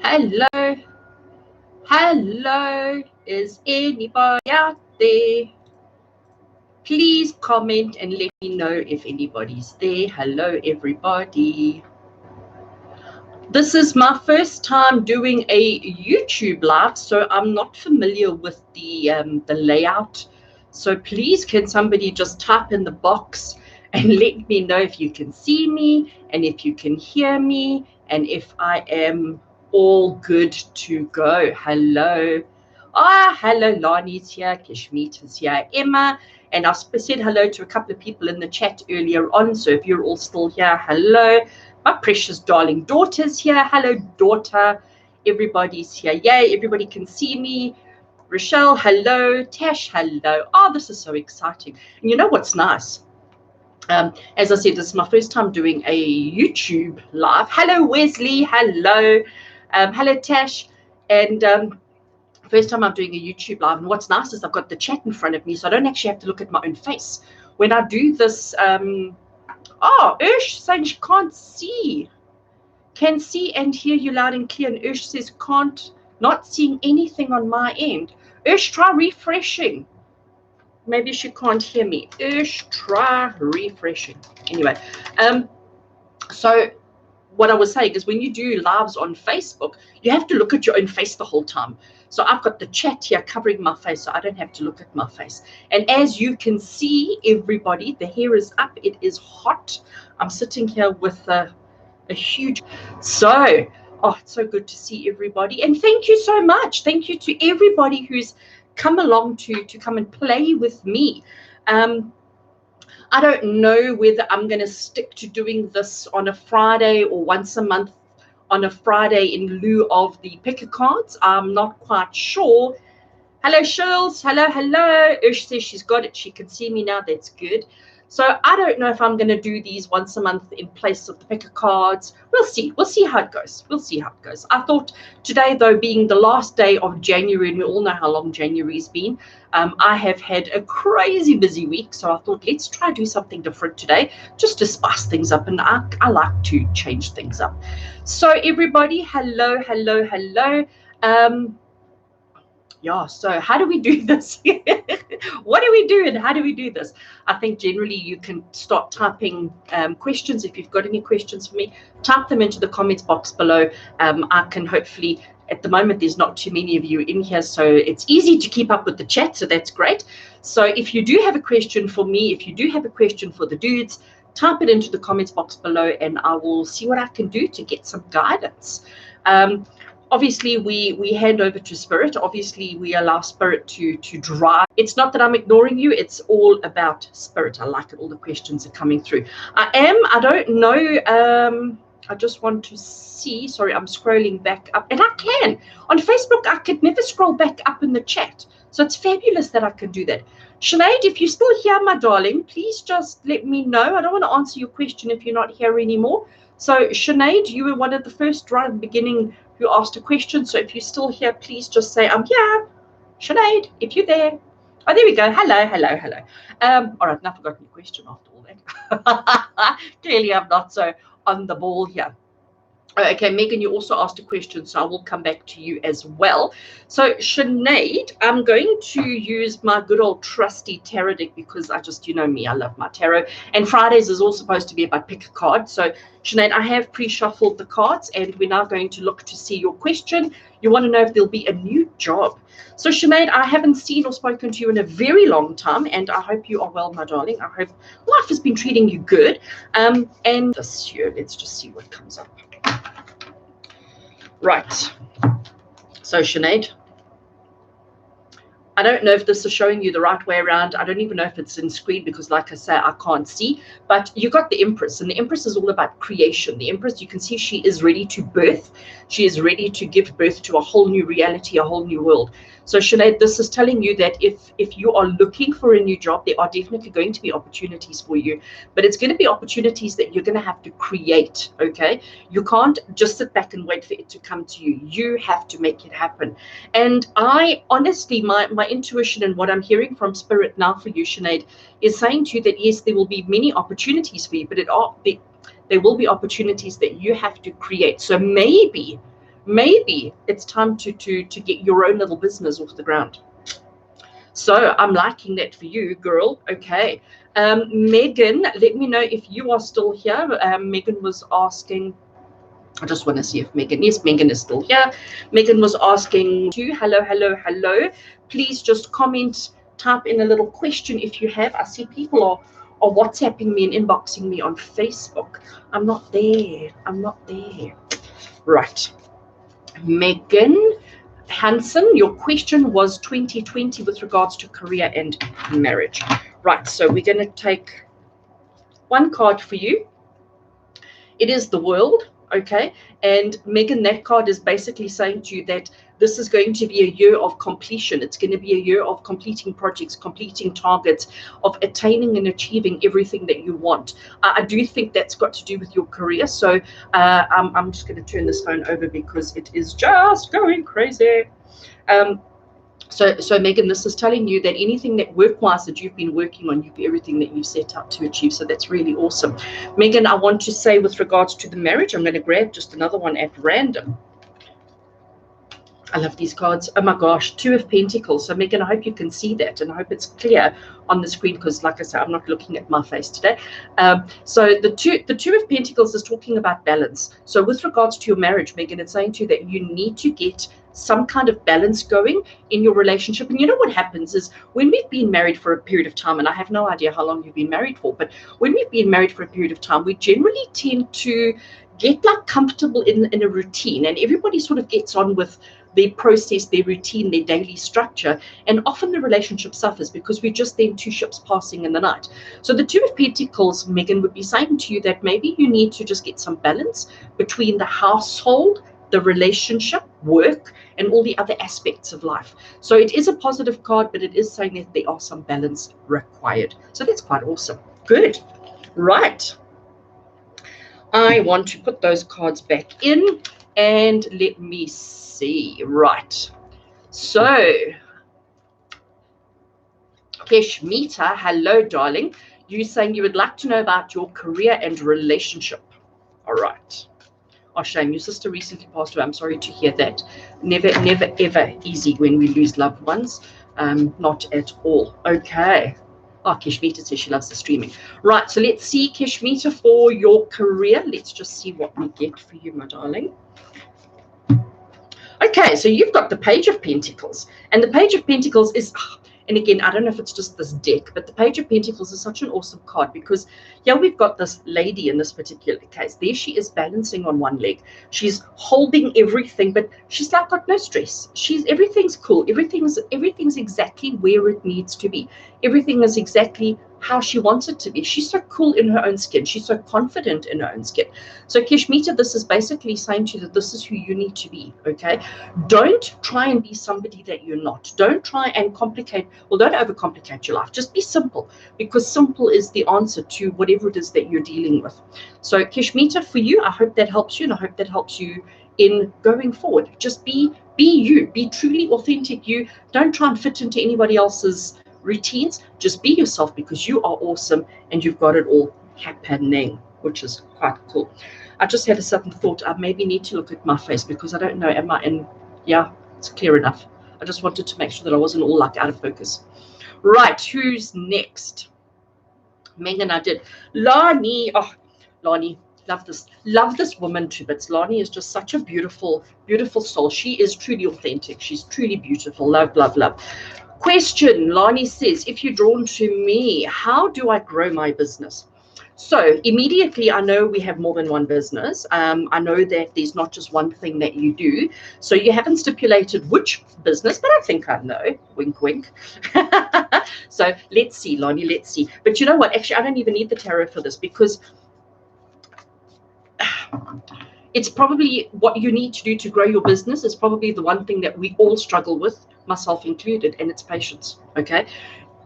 Hello, hello, is anybody out there? Please comment and let me know if anybody's there. Hello, everybody. This is my first time doing a YouTube live, so I'm not familiar with the layout. So please, can somebody just type in the box and let me know if you can see me and if you can hear me and if I am all good to go. Hello. Hello, Lani's here, Kashmita's here, Emma, and I said hello to a couple of people in the chat earlier on, so if you're all still here, hello. My precious darling daughter's here. Hello, daughter. Everybody's here. Yay, everybody can see me. Rochelle, hello. Tash, hello. Oh, this is so exciting. And you know what's nice? As I said, this is my first time doing a YouTube live. Hello, Wesley. Hello. Hello, Tash. And first time I'm doing a YouTube live. And what's nice is I've got the chat in front of me, so I don't actually have to look at my own face. When I do this, Ursh saying she can't see. Can see and hear you loud and clear. And Ursh says not seeing anything on my end. Ursh, try refreshing. Maybe she can't hear me. Ursh, try refreshing. Anyway, so what I was saying is when you do lives on Facebook, you have to look at your own face the whole time. So I've got the chat here covering my face, so I don't have to look at my face. And as you can see, everybody, the hair is up. It is hot. I'm sitting here with a huge. So, it's so good to see everybody. And thank you so much. Thank you to everybody who's come along to come and play with me. I don't know whether I'm going to stick to doing this on a Friday or once a month on a Friday in lieu of the picker cards. I'm not quite sure. Hello, Shirls. Hello, hello. Ursh says she's got it. She can see me now. That's good. So I don't know if I'm going to do these once a month in place of the picker cards. We'll see. We'll see how it goes. We'll see how it goes. I thought today, though, being the last day of January, and we all know how long January's been, I have had a crazy busy week. So I thought, let's try to do something different today, just to spice things up. And I like to change things up. So everybody, hello, hello, hello. So how do we do this? What do we do and how do we do this? I think generally you can start typing questions. If you've got any questions for me, type them into the comments box below. I can hopefully, at the moment, there's not too many of you in here, so it's easy to keep up with the chat, so that's great. So if you do have a question for me, if you do have a question for the dudes, type it into the comments box below and I will see what I can do to get some guidance. Obviously, we hand over to Spirit. Obviously, we allow Spirit to drive. It's not that I'm ignoring you. It's all about Spirit. I like it. All the questions are coming through. I don't know. I just want to see. Sorry, I'm scrolling back up. And I can. On Facebook, I could never scroll back up in the chat. So it's fabulous that I can do that. Sinead, if you're still here, my darling, please just let me know. I don't want to answer your question if you're not here anymore. So Sinead, you were one of the first right at the beginning who asked a question. So if you're still here, please just say, I'm here. Sinead, if you're there. Oh, there we go. Hello, hello, hello. All right, now I've forgotten your question after all that. Clearly, I'm not so on the ball here. Okay, Megan, you also asked a question, so I will come back to you as well. So, Sinead, I'm going to use my good old trusty tarot deck because I just, you know me, I love my tarot. And Fridays is all supposed to be about pick a card. So, Sinead, I have pre-shuffled the cards and we're now going to look to see your question. You want to know if there'll be a new job. So, Sinead, I haven't seen or spoken to you in a very long time, and I hope you are well, my darling. I hope life has been treating you good. And this year, let's just see what comes up. Right. So, Sinead, I don't know if this is showing you the right way around. I don't even know if it's in screen because, like I say, I can't see. But you got the Empress, and the Empress is all about creation. The Empress, you can see she is ready to birth. She is ready to give birth to a whole new reality, a whole new world. So, Sinead, this is telling you that if you are looking for a new job, there are definitely going to be opportunities for you. But it's going to be opportunities that you're going to have to create, okay? You can't just sit back and wait for it to come to you. You have to make it happen. And I honestly, my intuition and what I'm hearing from Spirit now for you, Sinead, is saying to you that, yes, there will be many opportunities for you, but there will be opportunities that you have to create. So maybe maybe it's time to get your own little business off the ground. So I'm liking that for you, girl. Okay. Megan, let me know if you are still here. Megan was asking, I just want to see if Megan, yes, Megan is still here. Megan was asking you, hello, hello, hello. Please just comment, type in a little question if you have. I see people are WhatsApping me and inboxing me on Facebook. I'm not there. I'm not there. Right. Megan Hansen, your question was 2020 with regards to career and marriage. Right, so we're going to take one card for you. It is the world, okay? And Megan, that card is basically saying to you that this is going to be a year of completion. It's going to be a year of completing projects, completing targets, of attaining and achieving everything that you want. I do think that's got to do with your career. So I'm just going to turn this phone over because it is just going crazy. So Megan, this is telling you that anything that work-wise that you've been working on, you've everything that you've set out to achieve. So that's really awesome. Megan, I want to say with regards to the marriage, I'm going to grab just another one at random. I love these cards. Oh my gosh, Two of Pentacles. So Megan, I hope you can see that, and I hope it's clear on the screen because, like I said, I'm not looking at my face today. So the two of Pentacles is talking about balance. So with regards to your marriage, Megan, it's saying to you that you need to get some kind of balance going in your relationship. And you know what happens is when we've been married for a period of time, and I have no idea how long you've been married for, but when we've been married for a period of time, we generally tend to get like comfortable in a routine, and everybody sort of gets on with their process, their routine, their daily structure, and often the relationship suffers because we're just then two ships passing in the night. So the Two of Pentacles, Megan, would be saying to you that maybe you need to just get some balance between the household, the relationship, work, and all the other aspects of life. So it is a positive card, but it is saying that there are some balance required. So that's quite awesome. Good. Right. I want to put those cards back in and let me see. Right. So, Keshmita, hello, darling. You're saying you would like to know about your career and relationship. All right. Oh, shame. Your sister recently passed away. I'm sorry to hear that. Never, ever easy when we lose loved ones. Not at all. Okay. Oh, Keshmita says she loves the streaming. Right, so let's see, Keshmita, for your career. Let's just see what we get for you, my darling. Okay, so you've got the Page of Pentacles. And the Page of Pentacles is, and again, I don't know if it's just this deck, but the Page of Pentacles is such an awesome card because here we've got this lady in this particular case. There she is balancing on one leg. She's holding everything, but she's like got no stress. Everything's cool. Everything's exactly where it needs to be. Everything is exactly how she wants it to be. She's so cool in her own skin. She's so confident in her own skin. So Keshmita, this is basically saying to you that this is who you need to be, okay? Don't try and be somebody that you're not. Don't try and complicate, well, don't overcomplicate your life. Just be simple, because simple is the answer to whatever it is that you're dealing with. So Keshmita, for you, I hope that helps you, and I hope that helps you in going forward. Just be you. Be truly authentic you. Don't try and fit into anybody else's routines. Just be yourself because you are awesome and you've got it all happening, which is quite cool. I just had a sudden thought I maybe need to look at my face because I don't know, am I in? Yeah, it's clear enough. I just wanted to make sure that I wasn't all like out of focus. Right, who's next? Megan, I did. Lani, oh, Lani, love this woman too, but Lani is just such a beautiful soul. She is truly authentic. She's truly beautiful. Love, love, love. Question, Lani says, if you're drawn to me, how do I grow my business? So immediately, I know we have more than one business. I know that there's not just one thing that you do. So you haven't stipulated which business, but I think I know. Wink, wink. So let's see, Lani, let's see. But you know what? Actually, I don't even need the tarot for this because it's probably what you need to do to grow your business is probably the one thing that we all struggle with, myself included, and it's patience, okay?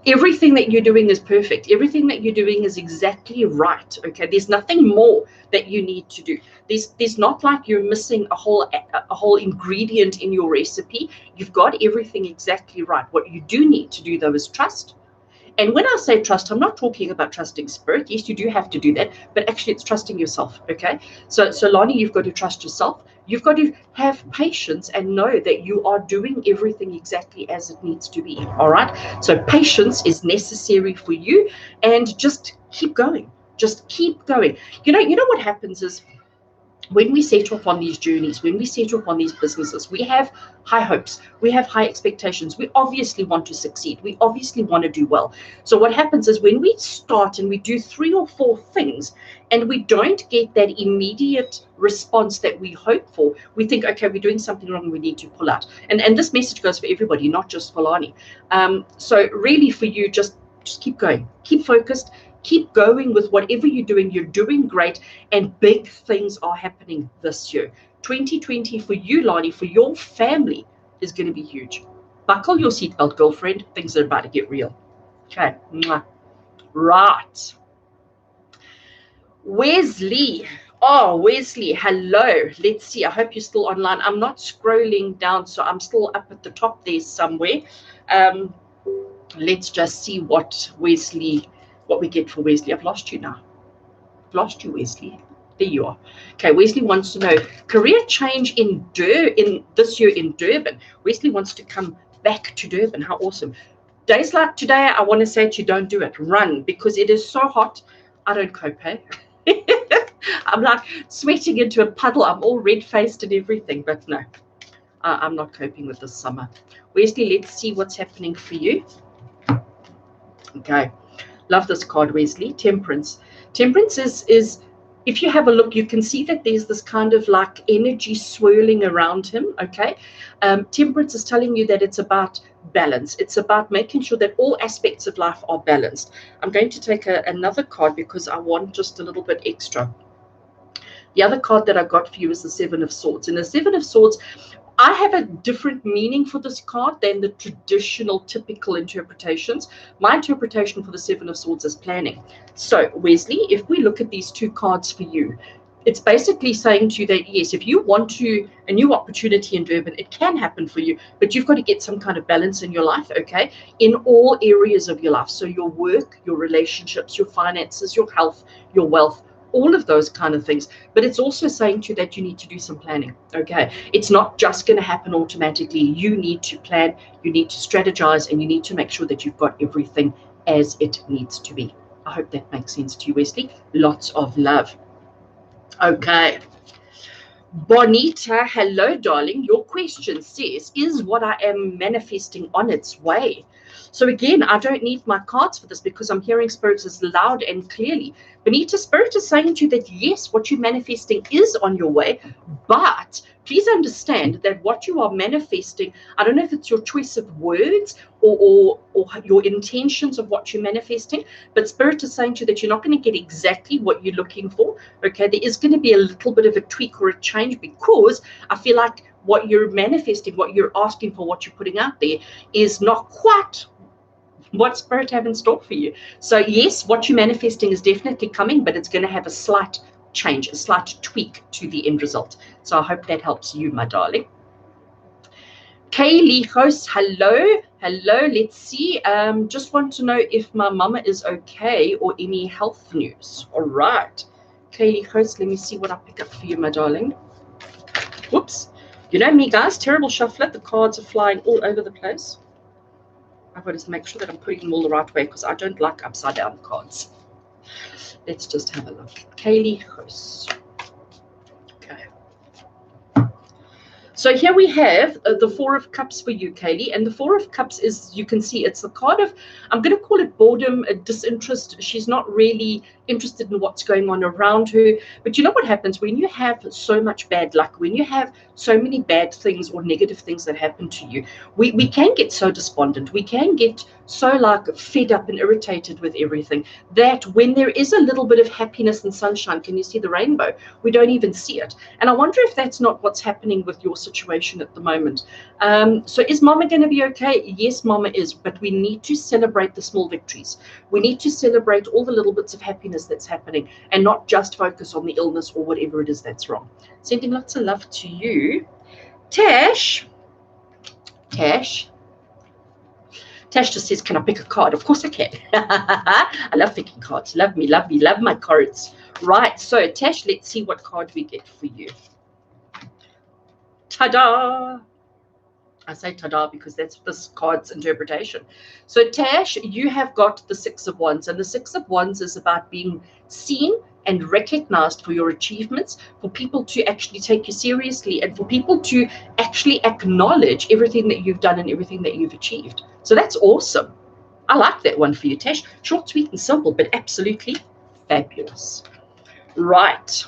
Everything that you're doing is perfect. Everything that you're doing is exactly right, okay? There's nothing more that you need to do. There's not like you're missing a whole ingredient in your recipe. You've got everything exactly right. What you do need to do, though, is trust And when I say trust, I'm not talking about trusting spirit. Yes, you do have to do that, but actually it's trusting yourself, okay? So Lonnie, you've got to trust yourself. You've got to have patience and know that you are doing everything exactly as it needs to be, all right? So patience is necessary for you, and just keep going. Just keep going. You know what happens is, when we set off on these journeys, when we set off on these businesses, we have high hopes, we have high expectations. We obviously want to succeed. We obviously want to do well. So what happens is, when we start and we do 3 or 4 things and we don't get that immediate response that we hope for, we think, okay, we're doing something wrong, we need to pull out. And this message goes for everybody, not just for Lani. So really for you, just keep going, keep focused, keep going with whatever you're doing. You're doing great, and big things are happening this year. 2020 for you, Lani, for your family, is going to be huge. Buckle your seatbelt, girlfriend. Things are about to get real. Okay. Right. Wesley. Oh, Wesley, hello. Let's see. I hope you're still online. I'm not scrolling down, so I'm still up at the top there somewhere. Let's just see what we get for Wesley. I've lost you now. I've lost you, Wesley. There you are. Okay, Wesley wants to know career change in this year in Durban. Wesley wants to come back to Durban. How awesome. Days like today, I want to say to you, don't do it. Run, because it is so hot. I don't cope, hey? I'm like sweating into a puddle. I'm all red-faced and everything, but no, I'm not coping with this summer. Wesley, let's see what's happening for you. Okay. Love this card, Wesley. Temperance. Temperance is, if you have a look, you can see that there's this kind of like energy swirling around him, okay? Temperance is telling you that it's about balance. It's about making sure that all aspects of life are balanced. I'm going to take another card because I want just a little bit extra. The other card that I got for you is the Seven of Swords. And the Seven of Swords, I have a different meaning for this card than the traditional, typical interpretations. My interpretation for the Seven of Swords is planning. So, Wesley, if we look at these 2 cards for you, it's basically saying to you that, yes, if you want a new opportunity in Durban, it can happen for you, but you've got to get some kind of balance in your life, okay, in all areas of your life. So your work, your relationships, your finances, your health, your wealth, all of those kind of things. But it's also saying to you that you need to do some planning, okay? It's not just going to happen automatically. You need to plan, you need to strategize, and you need to make sure that you've got everything as it needs to be. I hope that makes sense to you, Wesley. Lots of love. Okay. Bonita, hello, darling. Your question says, is what I am manifesting on its way? So again, I don't need my cards for this because I'm hearing spirits as loud and clearly. Bonita, spirit is saying to you that yes, what you're manifesting is on your way, but please understand that what you are manifesting, I don't know if it's your choice of words or your intentions of what you're manifesting, but spirit is saying to you that you're not going to get exactly what you're looking for. Okay, there is going to be a little bit of a tweak or a change, because I feel like what you're manifesting, what you're asking for, what you're putting out there is not quite what spirit have in store for you. So yes, what you're manifesting is definitely coming, but it's going to have a slight change, a slight tweak to the end result. So I hope that helps you, my darling. Kaylee host, hello. Let's see. Just want to know if my mama is okay or any health news. All right. Kaylee host, let me see what I pick up for you, my darling. Whoops. You know me, guys, terrible shuffler. The cards are flying all over the place. I've got to make sure that I'm putting them all the right way because I don't like upside down cards. Let's just have a look. Kaylee host. Okay. So here we have the Four of Cups for you, Kaylee. And the Four of Cups is, you can see, it's the card of, I'm going to call it boredom, disinterest. She's not really interested in what's going on around her. But you know what happens when you have so much bad luck, when you have so many bad things or negative things that happen to you, we can get so despondent. We can get so like fed up and irritated with everything that when there is a little bit of happiness and sunshine, can you see the rainbow? We don't even see it. And I wonder if that's not what's happening with your situation at the moment. So is mama going to be okay? Yes, mama is, but we need to celebrate the small victories. We need to celebrate all the little bits of happiness that's happening and not just focus on the illness or whatever it is that's wrong. Sending lots of love to you. Tash, Tash just says, can I pick a card? Of course I can. I love picking cards. Love me, love me, love my cards. Right, so Tash, let's see what card we get for you. Ta-da! I say ta-da because that's this card's interpretation. So Tash, you have got the Six of Wands, and the Six of Wands is about being seen and recognized for your achievements, for people to actually take you seriously, and for people to actually acknowledge everything that you've done and everything that you've achieved. So that's awesome. I like that one for you, Tash. Short, sweet, and simple, but absolutely fabulous. Right.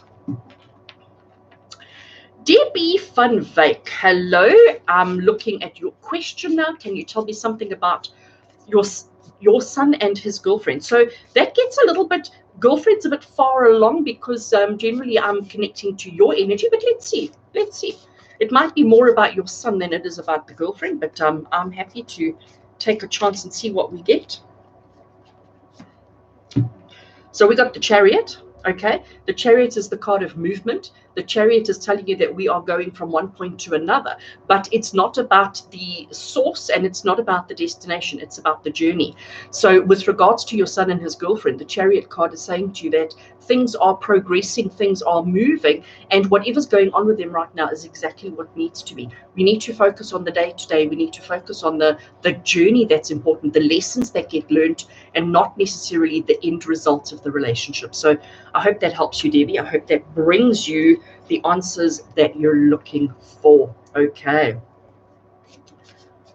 Debbie Van Wyk, hello. I'm looking at your question now. Can you tell me something about your son and his girlfriend? So that gets a little bit, girlfriend's a bit far along because generally I'm connecting to your energy, but let's see. It might be more about your son than it is about the girlfriend, but I'm happy to take a chance and see what we get. So we got the Chariot. Okay, the Chariot is the card of movement. The Chariot is telling you that we are going from one point to another, but it's not about the source and it's not about the destination, it's about the journey. So with regards to your son and his girlfriend, the Chariot card is saying to you that things are progressing, things are moving, and whatever's going on with them right now is exactly what needs to be. We need to focus on the day-to-day. We need to focus on the journey that's important, the lessons that get learned, and not necessarily the end results of the relationship. So I hope that helps you, Debbie. I hope that brings you the answers that you're looking for. Okay.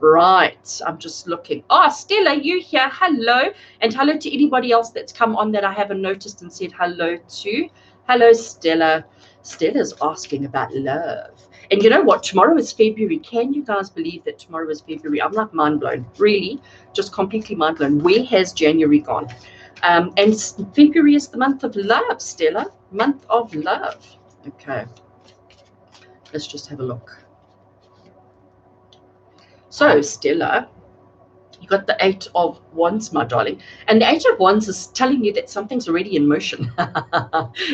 Right. I'm just looking. Oh, Stella, you here? Hello. And hello to anybody else that's come on that I haven't noticed and said hello to. Hello, Stella. Stella's asking about love. And you know what? Tomorrow is February. Can you guys believe that tomorrow is February? I'm like mind blown. Really, just completely mind blown. Where has January gone? And February is the month of love, Stella. Month of love. Okay. Let's just have a look. So, Stella, you got the Eight of Wands, my darling. And the Eight of Wands is telling you that something's already in motion.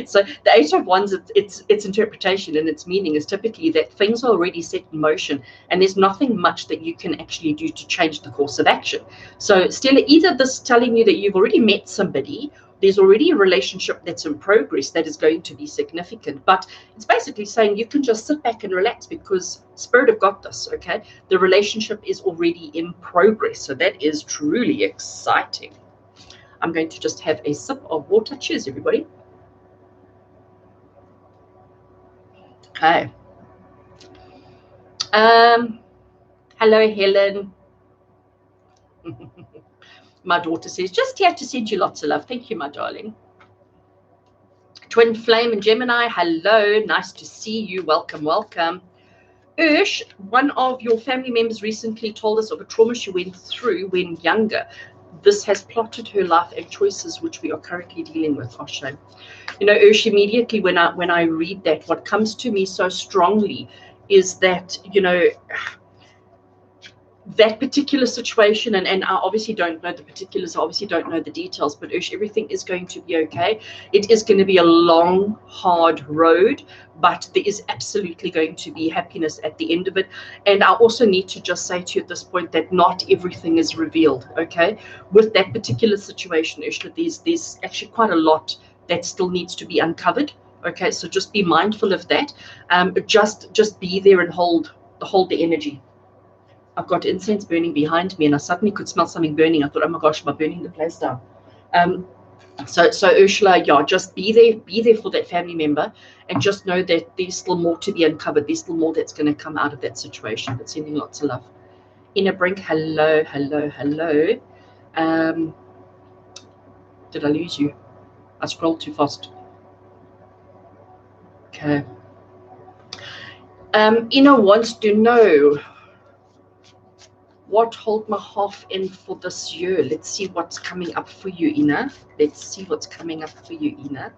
So the Eight of Wands, its interpretation and its meaning is typically that things are already set in motion and there's nothing much that you can actually do to change the course of action. So Stella, either this is telling you that you've already met somebody, there's already a relationship that's in progress that is going to be significant, but it's basically saying you can just sit back and relax because Spirit have got this, okay? The relationship is already in progress, so that is truly exciting. I'm going to just have a sip of water. Cheers, everybody. Okay. Hello, Helen. My daughter says, just here to send you lots of love. Thank you, my darling. Twin Flame and Gemini, hello. Nice to see you. Welcome, welcome. Ursh, one of your family members recently told us of a trauma she went through when younger. This has plotted her life and choices, which we are currently dealing with. Oh, shame. You know, Ursh, immediately when I read that, what comes to me so strongly is that, you know, that particular situation, and I obviously don't know the particulars, I obviously don't know the details, but Ursh, everything is going to be okay. It is going to be a long, hard road, but there is absolutely going to be happiness at the end of it. And I also need to just say to you at this point that not everything is revealed, okay? With that particular situation, Ursh, there's actually quite a lot that still needs to be uncovered, okay? So just be mindful of that. Just be there and hold the energy. I've got incense burning behind me and I suddenly could smell something burning. I thought, oh my gosh, am I burning the place down? So Ursula, yeah, just be there for that family member and just know that there's still more to be uncovered. There's still more that's going to come out of that situation. But sending lots of love. Inner Brink, hello, hello, hello. Did I lose you? I scrolled too fast. Okay. Inner wants to know what hold my half in for this year. Let's see what's coming up for you, Ina. Let's see what's coming up for you, Ina.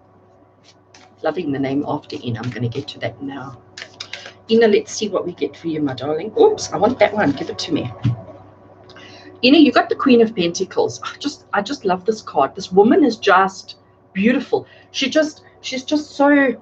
Loving the name after Ina. I'm going to get to that now. Ina, let's see what we get for you, my darling. Oops, I want that one. Give it to me. Ina, you got the Queen of Pentacles. I just love this card. This woman is just beautiful. She's just so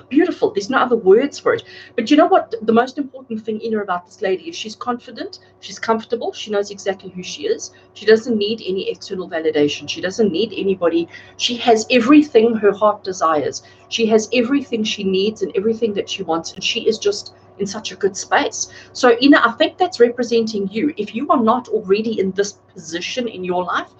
beautiful. There's no other words for it. But you know what? The most important thing in her about this lady is she's confident, she's comfortable, she knows exactly who she is. She doesn't need any external validation. She doesn't need anybody. She has everything her heart desires. She has everything she needs and everything that she wants. And she is just in such a good space. So, Ina, I think that's representing you. If you are not already in this position in your life,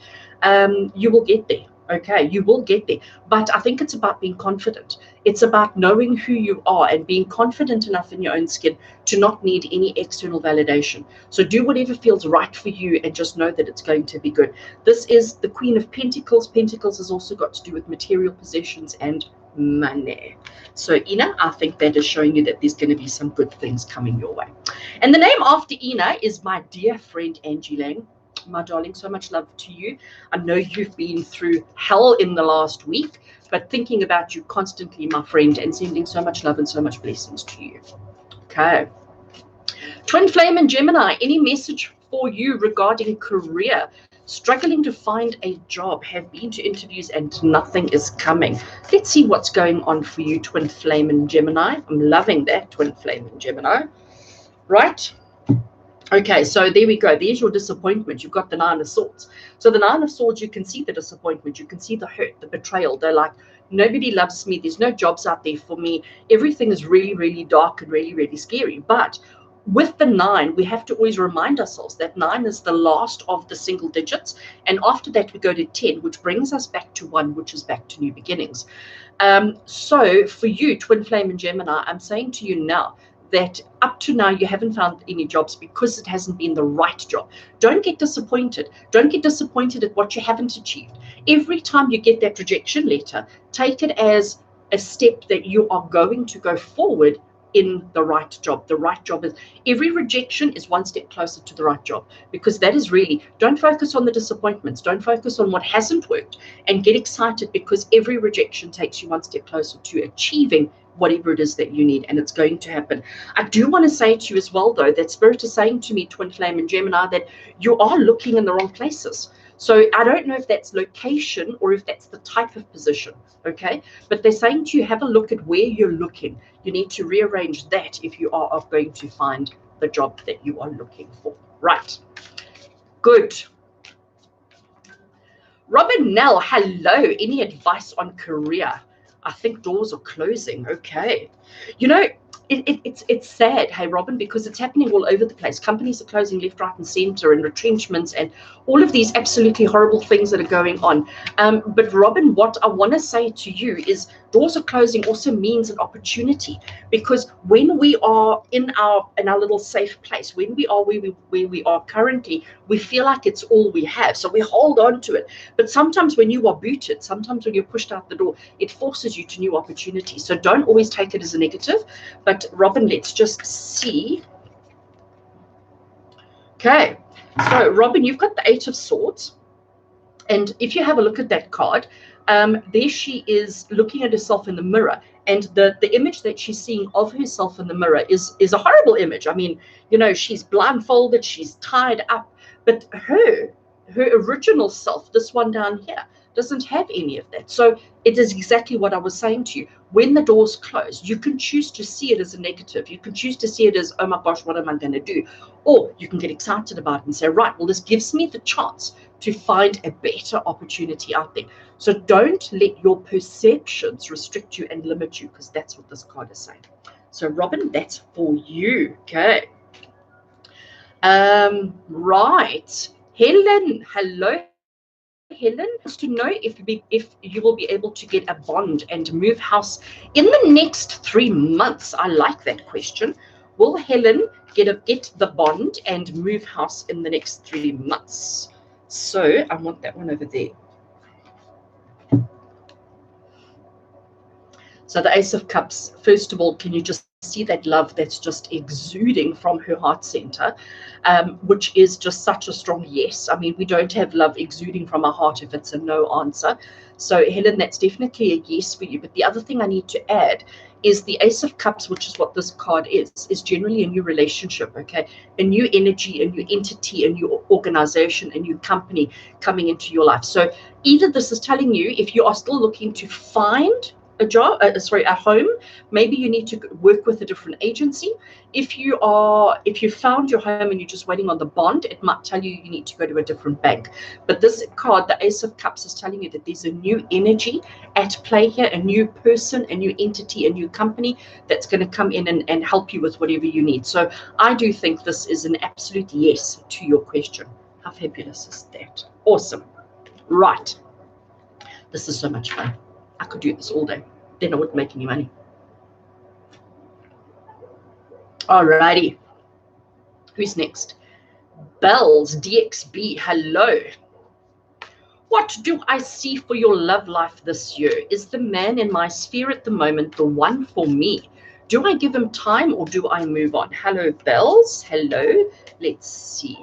you will get there. Okay, you will get there. But I think it's about being confident. It's about knowing who you are and being confident enough in your own skin to not need any external validation. So do whatever feels right for you and just know that it's going to be good. This is the Queen of Pentacles. Pentacles has also got to do with material possessions and money. So Ina, I think that is showing you that there's going to be some good things coming your way. And the name after Ina is my dear friend Angie Lang. My darling, so much love to you. I know you've been through hell in the last week, but thinking about you constantly, my friend, and sending so much love and so much blessings to you. Okay. Twin Flame and Gemini, any message for you regarding career? Struggling to find a job, have been to interviews and nothing is coming. Let's see what's going on for you, Twin Flame and Gemini. I'm loving that, Twin Flame and Gemini. Right? Okay, so there we go. There's your disappointment. You've got the Nine of Swords. So the Nine of Swords, you can see the disappointment. You can see the hurt, the betrayal. They're like, nobody loves me. There's no jobs out there for me. Everything is really, really dark and really, really scary. But with the 9, we have to always remind ourselves that 9 is the last of the single digits. And after that, we go to 10, which brings us back to 1, which is back to new beginnings. So for you, Twin Flame and Gemini, I'm saying to you now, that up to now you haven't found any jobs because it hasn't been the right job. Don't get disappointed. Don't get disappointed at what you haven't achieved. Every time you get that rejection letter, take it as a step that you are going to go forward in the right job. The right job is, every rejection is one step closer to the right job, because that is really, don't focus on the disappointments. Don't focus on what hasn't worked, and get excited because every rejection takes you one step closer to achieving whatever it is that you need, and it's going to happen. I do want to say to you as well, though, that Spirit is saying to me, Twin Flame and Gemini, that you are looking in the wrong places. So I don't know if that's location or if that's the type of position, okay? But they're saying to you, have a look at where you're looking. You need to rearrange that if you are going to find the job that you are looking for. Right. Good. Robin Nell, hello. Any advice on career? I think doors are closing. Okay. You know, it's sad, hey, Robin, because it's happening all over the place. Companies are closing left, right, and center, and retrenchments, and all of these absolutely horrible things that are going on. But Robin, what I want to say to you is doors are closing also means an opportunity, because when we are in our little safe place, when we are where we are currently, we feel like it's all we have. So we hold on to it. But sometimes when you are booted, sometimes when you're pushed out the door, it forces you to new opportunities. So don't always take it as a negative. But Robin, let's just see. Okay, so Robin, you've got the 8 of Swords, and if you have a look at that card, there she is looking at herself in the mirror, and the image that she's seeing of herself in the mirror is a horrible image. I mean, you know, she's blindfolded, she's tied up, but her original self, this one down here, doesn't have any of that. So it is exactly what I was saying to you. When the doors close, you can choose to see it as a negative. You can choose to see it as, oh my gosh, what am I going to do? Or you can get excited about it and say, right, well, this gives me the chance to find a better opportunity out there. So don't let your perceptions restrict you and limit you, because that's what this card is saying. So Robin, that's for you. Okay. Right. Helen, hello. Helen wants to know if you will be able to get a bond and move house in the next 3 months. I like that question. Will Helen get the bond and move house in the next 3 months? So I want that one over there. So the Ace of Cups, first of all, can you just see that love that's just exuding from her heart center, which is just such a strong yes. I mean, we don't have love exuding from our heart if it's a no answer. So Helen, that's definitely a yes for you. But the other thing I need to add is the Ace of Cups, which is what this card is generally a new relationship, okay? A new energy, a new entity, a new organization, a new company coming into your life. So either this is telling you, if you are still looking to find a job, a home. Maybe you need to work with a different agency. If you found your home and you're just waiting on the bond, it might tell you you need to go to a different bank. But this card, the Ace of Cups, is telling you that there's a new energy at play here, a new person, a new entity, a new company that's going to come in and help you with whatever you need. So I do think this is an absolute yes to your question. How fabulous is that? Awesome. Right. This is so much fun. I could do this all day. Then I wouldn't make any money. Alrighty. Who's next? Bells, DXB, hello. What do I see for your love life this year? Is the man in my sphere at the moment the one for me? Do I give him time or do I move on? Hello, Bells. Hello. Let's see.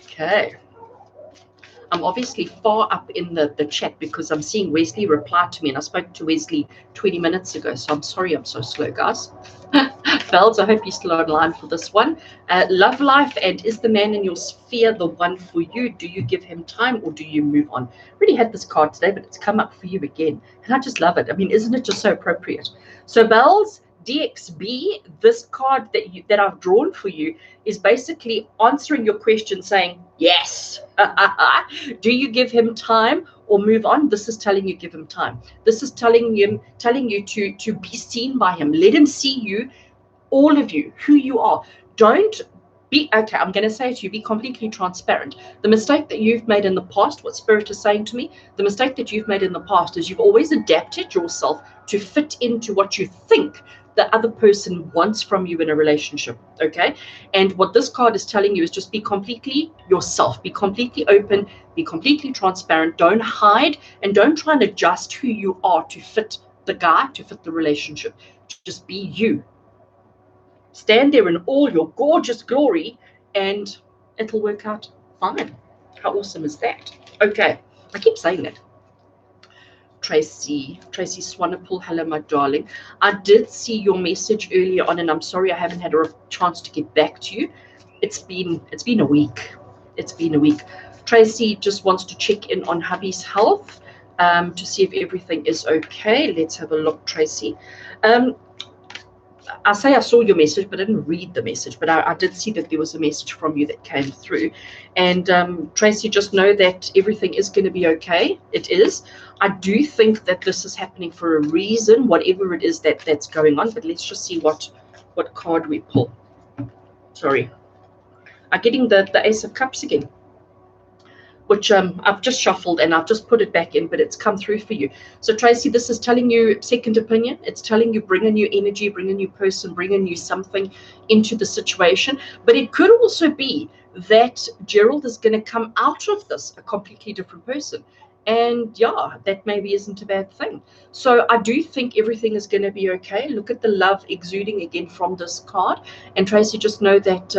Okay. I'm obviously far up in the chat because I'm seeing Wesley reply to me, and I spoke to Wesley 20 minutes ago, so I'm sorry I'm so slow, guys. Bells, I hope you're still online for this one. Love life, and is the man in your sphere the one for you? Do you give him time or do you move on? Really had this card today, but it's come up for you again, and I just love it. I mean, isn't it just so appropriate? So Bells, DXB, this card that I've drawn for you is basically answering your question saying, yes. Do you give him time or move on? This is telling you give him time. This is telling you to be seen by him. Let him see you, all of you, who you are. Don't be, okay, I'm going to say to you, be completely transparent. The mistake that you've made in the past, what Spirit is saying to me, the mistake that you've made in the past is you've always adapted yourself to fit into what you think the other person wants from you in a relationship, okay? And what this card is telling you is just be completely yourself, be completely open, be completely transparent, don't hide, and don't try and adjust who you are to fit the guy, to fit the relationship. Just be you. Stand there in all your gorgeous glory and it'll work out fine. How awesome is that? Okay, I keep saying that. Tracy Swanepoel, hello, my darling. I did see your message earlier on, and I'm sorry I haven't had a chance to get back to you. It's been a week. It's been a week. Tracy just wants to check in on hubby's health to see if everything is okay. Let's have a look, Tracy. I say I saw your message, but I didn't read the message. But I did see that there was a message from you that came through. And Tracy, just know that everything is going to be okay. It is. I do think that this is happening for a reason, whatever it is that's going on. But let's just see what card we pull. Sorry. I'm getting the Ace of Cups again, which I've just shuffled and I've just put it back in, but it's come through for you. So Tracy, this is telling you second opinion. It's telling you bring a new energy, bring a new person, bring a new something into the situation. But it could also be that Gerald is going to come out of this a completely different person. And yeah, that maybe isn't a bad thing. So I do think everything is going to be okay. Look at the love exuding again from this card. And Tracy, just know that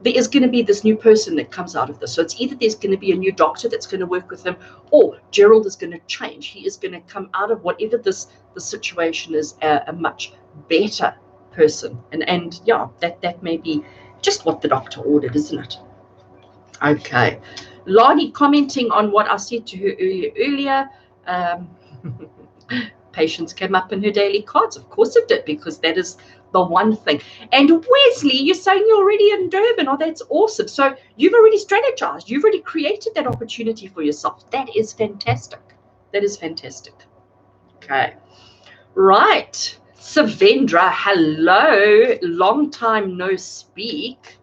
there is going to be this new person that comes out of this. So it's either there's going to be a new doctor that's going to work with him, or Gerald is going to change. He is going to come out of whatever the situation is a much better person. And yeah, that may be just what the doctor ordered, isn't it? Okay. Lani commenting on what I said to her earlier. Patience came up in her daily cards. Of course it did, because that is the one thing. And Wesley, you're saying you're already in Durban. Oh, that's awesome. So you've already strategized. You've already created that opportunity for yourself. That is fantastic. That is fantastic. Okay. Right. Savendra, hello. Long time no speak.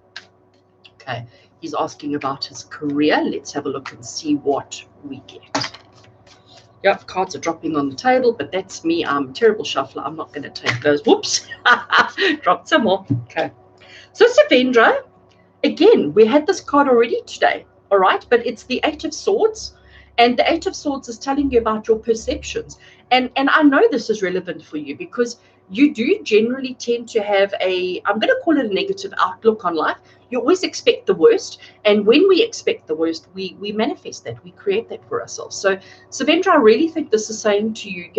Okay. He's asking about his career. Let's have a look and see what we get. Yep, cards are dropping on the table, but that's me. I'm a terrible shuffler. I'm not going to take those. Whoops. Dropped some more. Okay. So Savendra, again, we had this card already today. All right. But it's the Eight of Swords. And the Eight of Swords is telling you about your perceptions. And I know this is relevant for you because you do generally tend to have I'm going to call it a negative outlook on life. You always expect the worst. And when we expect the worst, we manifest that. We create that for ourselves. So, Savendra, I really think this is saying to you,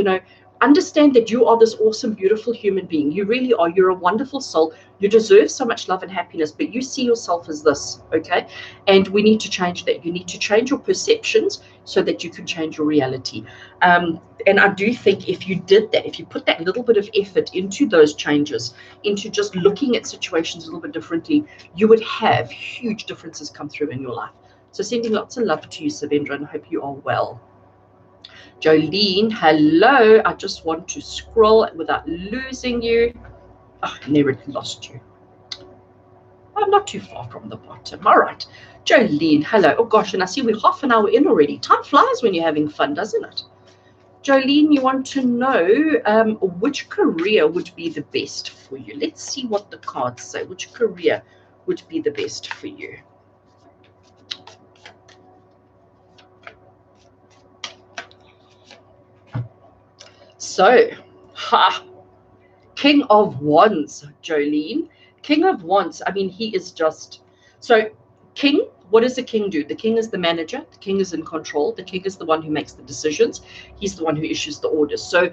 understand that you are this awesome, beautiful human being. You really are. You're a wonderful soul. You deserve so much love and happiness, but you see yourself as this, okay? And we need to change that. You need to change your perceptions so that you can change your reality. And I do think if you did that, if you put that little bit of effort into those changes, into just looking at situations a little bit differently, you would have huge differences come through in your life. So sending lots of love to you, Savendra, and I hope you are well. Jolene, hello. I just want to scroll without losing you. Oh, I nearly lost you. I'm not too far from the bottom. All right. Jolene, hello. Oh, gosh, and I see we're half an hour in already. Time flies when you're having fun, doesn't it? Jolene, you want to know which career would be the best for you. Let's see what the cards say. Which career would be the best for you? So, King of Wands, Jolene. King of Wands, I mean, he is just... So, King, what does the king do? The king is the manager. The king is in control. The king is the one who makes the decisions. He's the one who issues the orders. So,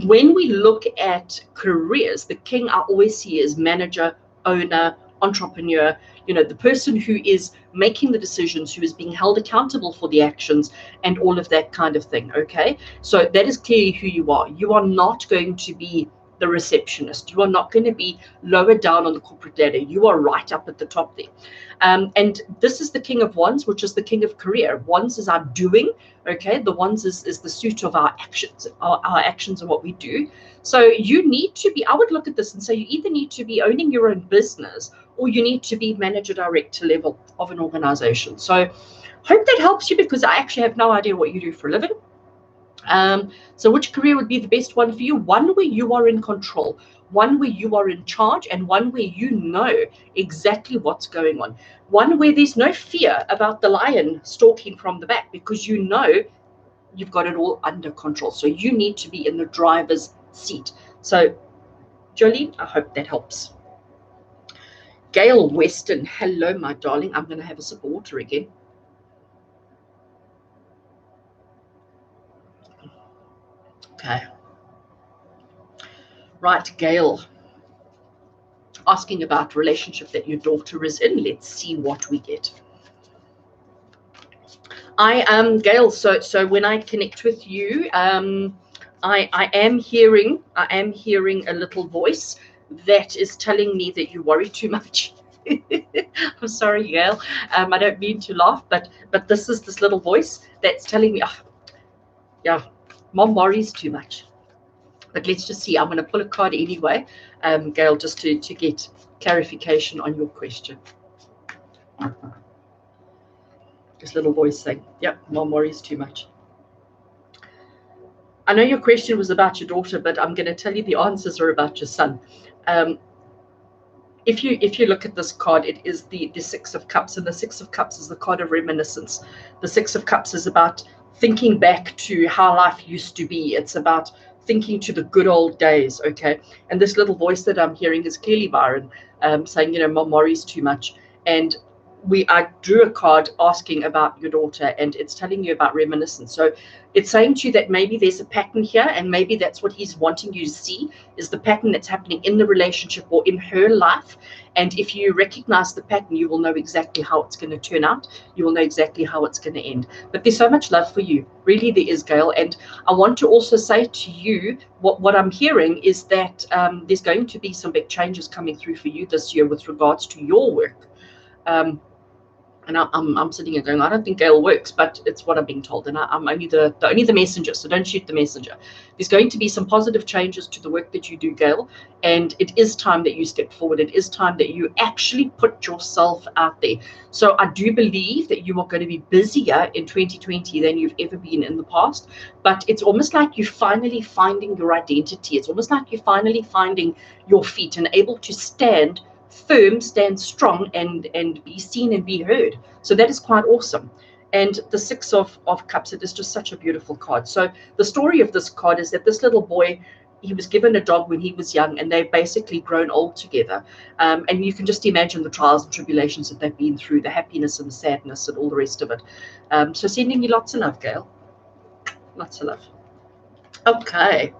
when we look at careers, the king I always see as manager, owner, entrepreneur, the person who is making the decisions, who is being held accountable for the actions and all of that kind of thing, okay? So that is clearly who you are. You are not going to be the receptionist. You are not going to be lower down on the corporate ladder. You are right up at the top there. And this is the King of Wands, which is the King of Career. Wands is our doing, okay? The Wands is the suit of our actions, our actions and what we do. So you need to be, I would look at this and say you either need to be owning your own business or you need to be manager director level of an organization. So hope that helps you, because I actually have no idea what you do for a living. So which career would be the best one for you? One where you are in control, one where you are in charge, and one where you know exactly what's going on. One where there's no fear about the lion stalking from the back, because you know you've got it all under control. So you need to be in the driver's seat. So Jolene, I hope that helps. Gail Weston, hello, my darling. I'm going to have a sip of water again. Okay. Right, Gail. Asking about relationship that your daughter is in. Let's see what we get. I am Gail. So when I connect with you, I am hearing a little voice that is telling me that you worry too much. I'm sorry, Gail. I don't mean to laugh, but this is this little voice that's telling me, oh, yeah, Mom worries too much. But let's just see. I'm going to pull a card anyway, Gail, just to get clarification on your question. This little voice saying, yep, Mom worries too much. I know your question was about your daughter, but I'm going to tell you the answers are about your son. If you look at this card, it is the Six of Cups, and the Six of Cups is the card of reminiscence. The Six of Cups is about thinking back to how life used to be. It's about thinking to the good old days, okay? And this little voice that I'm hearing is clearly Byron, saying, Mom worries too much. And I drew a card asking about your daughter, and it's telling you about reminiscence. So it's saying to you that maybe there's a pattern here, and maybe that's what he's wanting you to see, is the pattern that's happening in the relationship or in her life. And if you recognize the pattern, you will know exactly how it's going to turn out. You will know exactly how it's going to end. But there's so much love for you. Really, there is, Gail. And I want to also say to you, what I'm hearing is that there's going to be some big changes coming through for you this year with regards to your work. And I'm sitting here going, I don't think Gail works, but it's what I'm being told, and I'm only the messenger, so don't shoot the messenger. There's going to be some positive changes to the work that you do, Gail, and it is time that you step forward. It is time that you actually put yourself out there. So I do believe that you are going to be busier in 2020 than you've ever been in the past, but it's almost like you're finally finding your identity. It's almost like you're finally finding your feet and able to stand firm, stand strong, and be seen and be heard. So that is quite awesome. And the Six of Cups, it is just such a beautiful card. So the story of this card is that this little boy, he was given a dog when he was young, and they've basically grown old together. And you can just imagine the trials and tribulations that they've been through, the happiness and the sadness and all the rest of it. So sending you lots of love, Gail. Lots of love. Okay.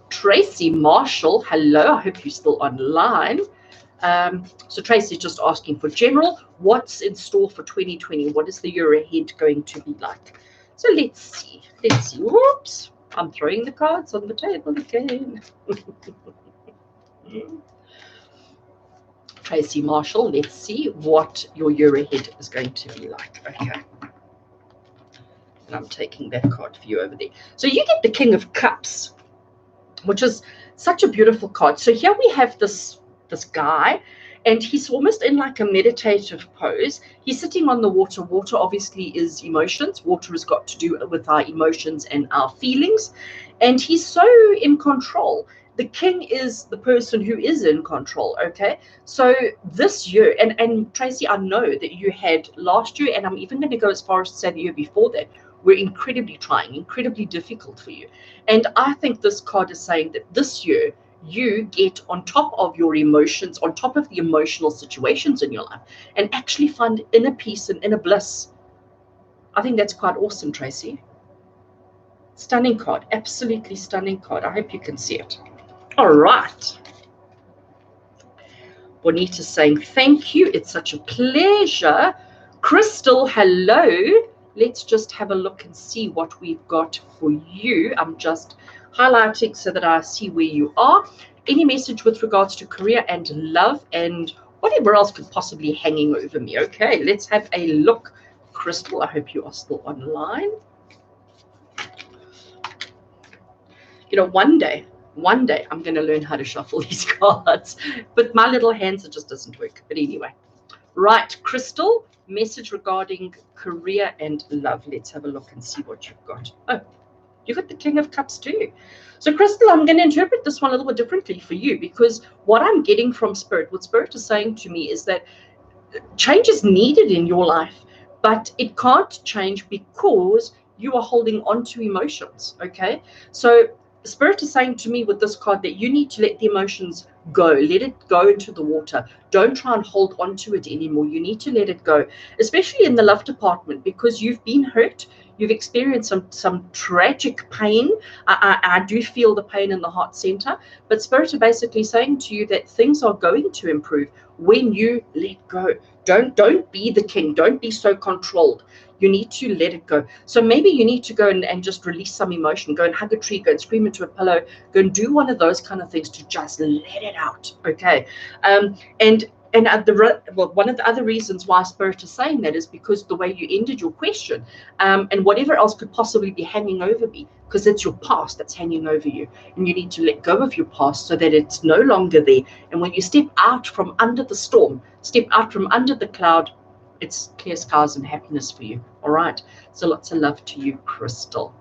Tracy Marshall, hello, I hope you're still online. So Tracy's just asking for general, what's in store for 2020? What is the year ahead going to be like? So let's see. Whoops, I'm throwing the cards on the table again. Tracy Marshall, let's see what your year ahead is going to be like. Okay. And I'm taking that card for you over there. So you get the King of Cups, which is such a beautiful card. So here we have this guy, and he's almost in like a meditative pose. He's sitting on the water. Water obviously is emotions. Water has got to do with our emotions and our feelings. And he's so in control. The king is the person who is in control, okay? So this year, and Tracy, I know that you had last year, and I'm even going to go as far as to say the year before that, were incredibly trying, incredibly difficult for you. And I think this card is saying that this year, you get on top of your emotions, on top of the emotional situations in your life, and actually find inner peace and inner bliss. I think that's quite awesome, Tracy. Stunning card, absolutely stunning card. I hope you can see it. All right. Bonita's saying thank you. It's such a pleasure. Crystal, hello. Let's just have a look and see what we've got for you. I'm just highlighting so that I see where you are. Any message with regards to career and love and whatever else could possibly hanging over me. Okay, let's have a look. Crystal, I hope you are still online. You know, one day I'm going to learn how to shuffle these cards, but my little hands, it just doesn't work. But anyway, right, Crystal, message regarding career and love. Let's have a look and see what you've got. Oh, you got the King of Cups too. So Crystal, I'm going to interpret this one a little bit differently for you, because what I'm getting from Spirit, what Spirit is saying to me is that change is needed in your life, but it can't change because you are holding on to emotions. Okay, so Spirit is saying to me with this card that you need to let the emotions go, let it go into the water. Don't try and hold on to it anymore. You need to let it go, especially in the love department, because you've been hurt. You've experienced some tragic pain. I do feel the pain in the heart center, but Spirit are basically saying to you that things are going to improve when you let go. Don't be the king. Don't be so controlled. You need to let it go. So maybe you need to go and just release some emotion. Go and hug a tree. Go and scream into a pillow. Go and do one of those kind of things to just let it out. Okay. And one of the other reasons why Spirit is saying that is because the way you ended your question, and whatever else could possibly be hanging over me, because it's your past that's hanging over you, and you need to let go of your past so that it's no longer there. And when you step out from under the storm, step out from under the cloud, it's clear skies and happiness for you. All right. So lots of love to you, Crystal.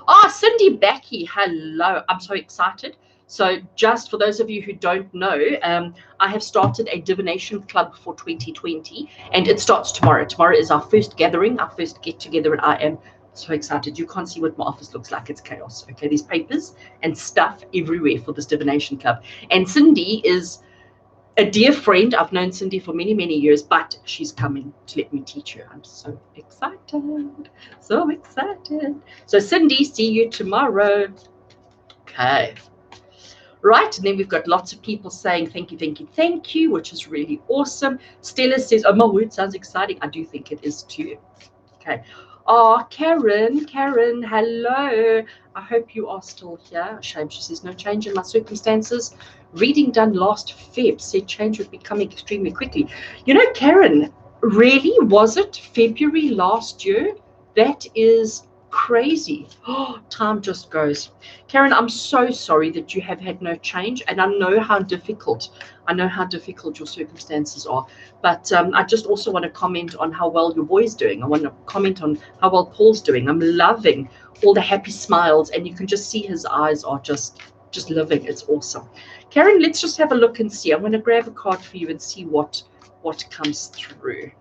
Oh, Cindy Backy, hello. I'm so excited. So just for those of you who don't know, I have started a divination club for 2020, and it starts tomorrow. Tomorrow is our first gathering, our first get together, and I am so excited. You can't see what my office looks like. It's chaos. Okay, there's papers and stuff everywhere for this divination club. And Cindy is a dear friend. I've known Cindy for many, many years, but she's coming to let me teach her. I'm so excited. So excited. So Cindy, see you tomorrow. Okay. Right, and then we've got lots of people saying thank you, thank you, thank you, which is really awesome. Stella says, oh, my word sounds exciting. I do think it is too. Okay. Oh, Karen, hello. I hope you are still here. Shame, she says, no change in my circumstances. Reading done last Feb said change would be coming extremely quickly. You know, Karen, really, was it February last year? That is crazy. Oh, time just goes. Karen, I'm so sorry that you have had no change, and I know how difficult your circumstances are. But I just also want to comment on how well your boy's doing. I want to comment on how well Paul's doing. I'm loving all the happy smiles, and you can just see his eyes are just living. It's awesome. Karen, let's just have a look and see. I'm going to grab a card for you and see what comes through.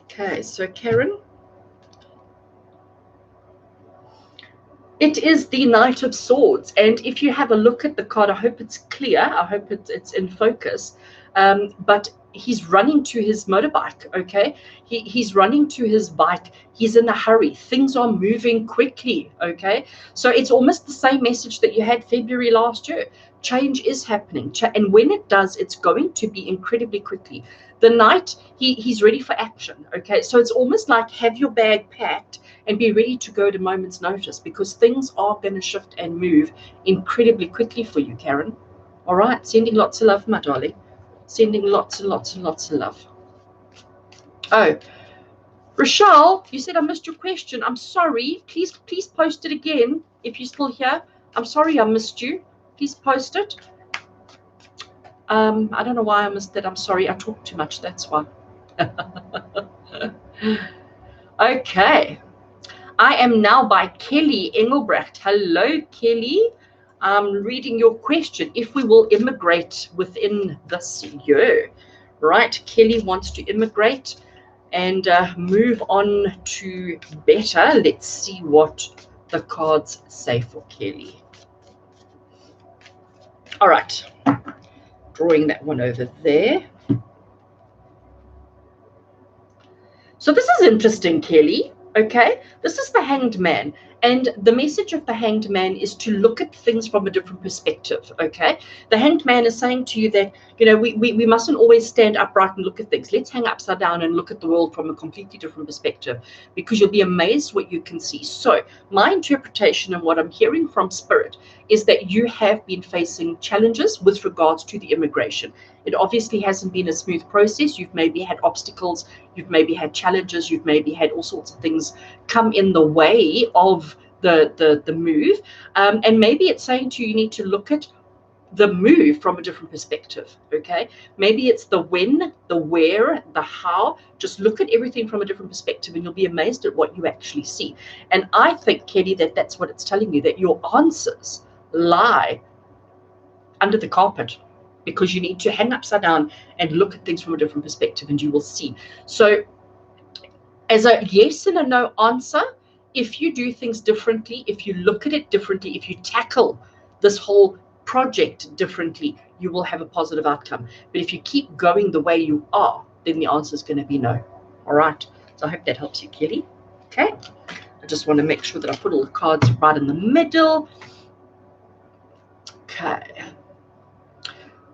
Okay, so Karen, It is the Knight of Swords. And if you have a look at the card, I hope it's clear. I hope it's in focus. But he's running to his motorbike, okay? He's running to his bike. He's in a hurry. Things are moving quickly, okay? So it's almost the same message that you had February last year. Change is happening. And when it does, it's going to be incredibly quickly. The Knight, he's ready for action, okay? So it's almost like have your bag packed and be ready to go at a moment's notice, because things are going to shift and move incredibly quickly for you, Karen. All right, sending lots of love, my darling. Sending lots and lots and lots of love. Oh, Rochelle, you said I missed your question. I'm sorry. Please post it again if you're still here. I'm sorry I missed you. Please post it. I don't know why I missed it. I'm sorry. I talk too much. That's why. Okay. I am now by Kelly Engelbrecht. Hello, Kelly. I'm reading your question. If we will immigrate within this year, right? Kelly wants to immigrate and move on to better. Let's see what the cards say for Kelly. All right. Drawing that one over there. So this is interesting, Kelly. Okay, this is the Hanged Man, and the message of the Hanged Man is to look at things from a different perspective. Okay, the Hanged Man is saying to you that, you know, we mustn't always stand upright and look at things. Let's hang upside down and look at the world from a completely different perspective, because you'll be amazed what you can see. So my interpretation and what I'm hearing from Spirit is that you have been facing challenges with regards to the immigration. It obviously hasn't been a smooth process. You've maybe had obstacles, you've maybe had challenges, you've maybe had all sorts of things come in the way of the move. And maybe it's saying to you, you need to look at the move from a different perspective, okay? Maybe it's the when, the where, the how. Just look at everything from a different perspective and you'll be amazed at what you actually see. And I think, Kelly, that that's what it's telling you, that your answers lie under the carpet, because you need to hang upside down and look at things from a different perspective and you will see. So as a yes and a no answer, if you do things differently, if you look at it differently, if you tackle this whole project differently, you will have a positive outcome. But if you keep going the way you are, then the answer is going to be no. All right. So I hope that helps you, Kelly. Okay. I just want to make sure that I put all the cards right in the middle. Okay.